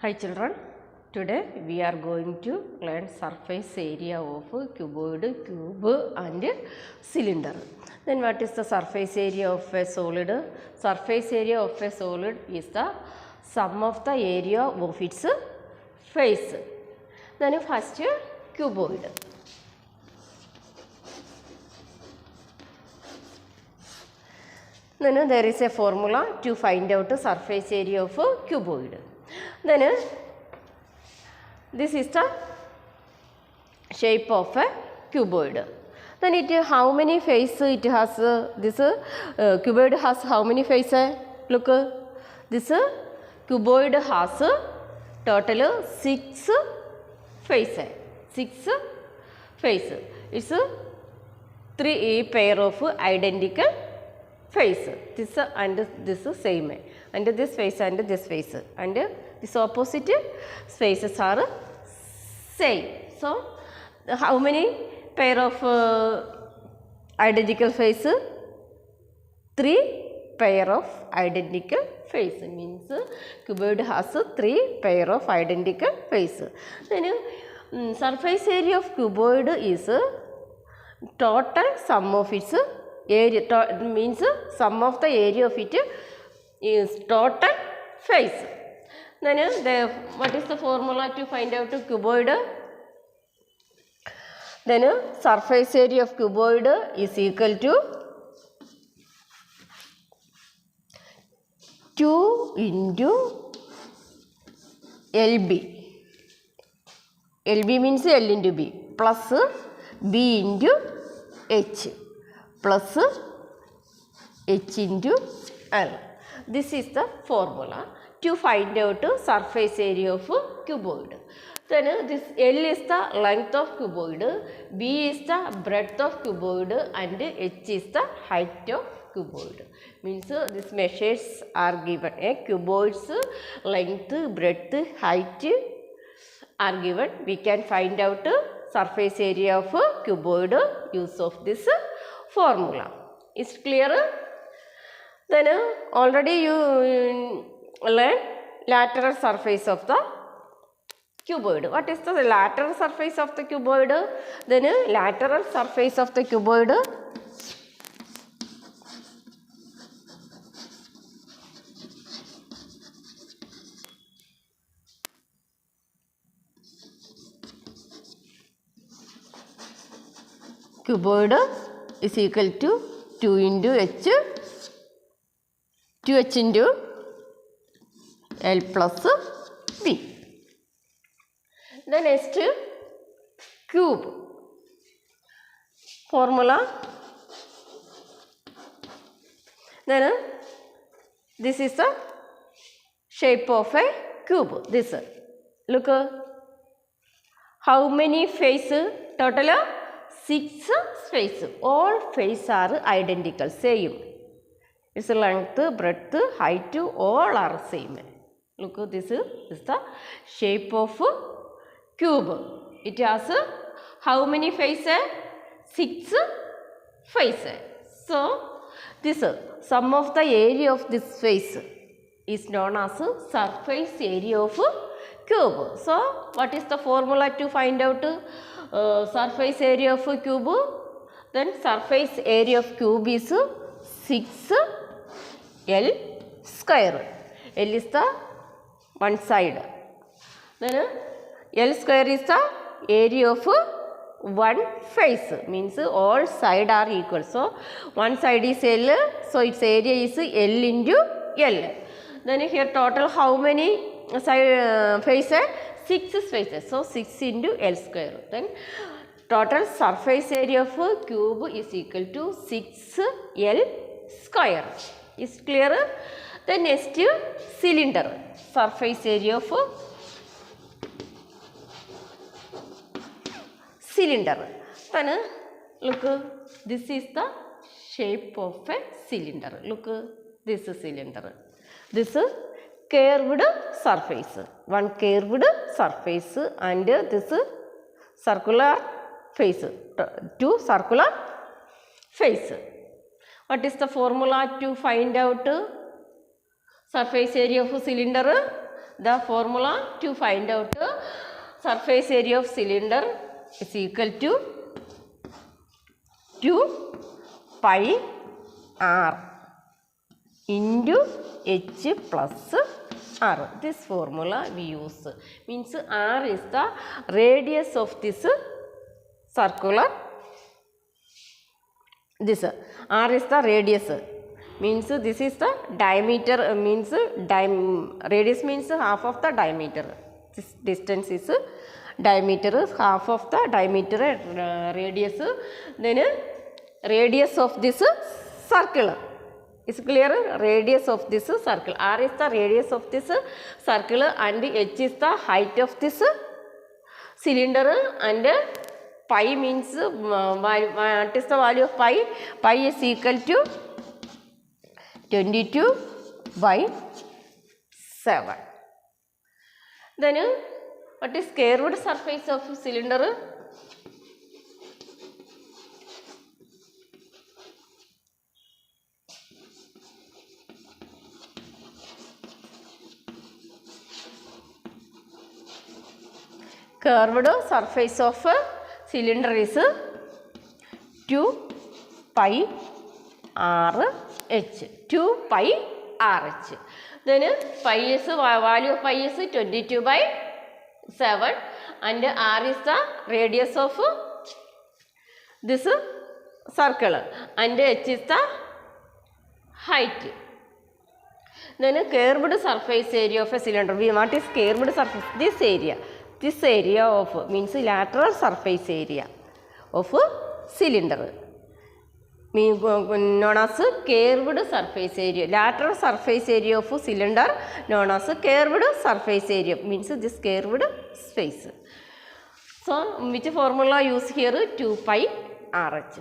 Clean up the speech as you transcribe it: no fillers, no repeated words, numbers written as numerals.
Hi children, today we are going to learn surface area of cuboid, cube and cylinder. Then what is the surface area of a solid? Surface area of a solid is the sum of the area of its face. Then first cuboid. Then there is a formula to find out the surface area of a cuboid. Then this is the shape of a cuboid. Then it how many faces it has? This cuboid has how many faces? Look, this cuboid has total 6 faces. 6 faces. It's 3 pair of identical face. This and this same. And this face and this face. And this opposite faces are same. So, how many pair of identical faces? 3 pair of identical faces. Means cuboid has 3 pair of identical faces. Then surface area of cuboid is total sum of its area. Means sum of the area of it is total face. Then what is the formula to find out cuboid? Then surface area of cuboid is equal to 2 into LB. LB means L into B plus B into H plus H into L. This is the formula to find out surface area of cuboid. Then this L is the length of cuboid, B is the breadth of cuboid and H is the height of cuboid. Means these measures are given. A cuboid's length, breadth, height are given. We can find out surface area of cuboid use of this formula. Is clear? Then already you learned lateral surface of the cuboid. What is the lateral surface of the cuboid? Then lateral surface of the cuboid is equal to 2 into H, 2H into L plus B. The next cube formula. Then this is the shape of a cube. This look, how many faces? Total 6 faces. All faces are identical, same. Its length, breadth, height, all are same. Look, this is the shape of cube. It has how many faces? 6 faces. So, this sum of the area of this face is known as surface area of cube. So, what is the formula to find out surface area of cube? Then surface area of cube is 6L square. L is the one side. Then L square is the area of one face. Means all sides are equal. So, one side is L. So, its area is L into L. Then here total how many faces? 6 faces. So, 6 into L square. Then total surface area of cube is equal to 6L square. Is clear? Then next cylinder. Surface area of cylinder. Then look, this is the shape of a cylinder. Look, this is cylinder. This is curved surface. One curved surface and this circular face. 2 circular face. What is the formula to find out surface area of a cylinder? The formula to find out surface area of cylinder is equal to 2 pi r into h plus r. This formula we use. Means r is the radius of this circular. This r is the radius. Means this is the diameter. Means radius means half of the diameter. This distance is diameter, half of the diameter radius. Then radius of this circle. Is clear? Radius of this circle. R is the radius of this circle and h is the height of this cylinder, and pi means what is the value of pi? Pi is equal to 22/7. Then what is curved surface of cylinder? Curved surface of cylinder is 2 pi r h. 2 pi r h. Then pi is value of pi is 22/7 and r is the radius of this circle and h is the height. Then curved surface area of a cylinder. What is curved surface? This area. This area of means lateral surface area of cylinder known as curved surface area. Lateral surface area of cylinder known as curved surface area means this curved space. So which formula use here? 2 pi r h.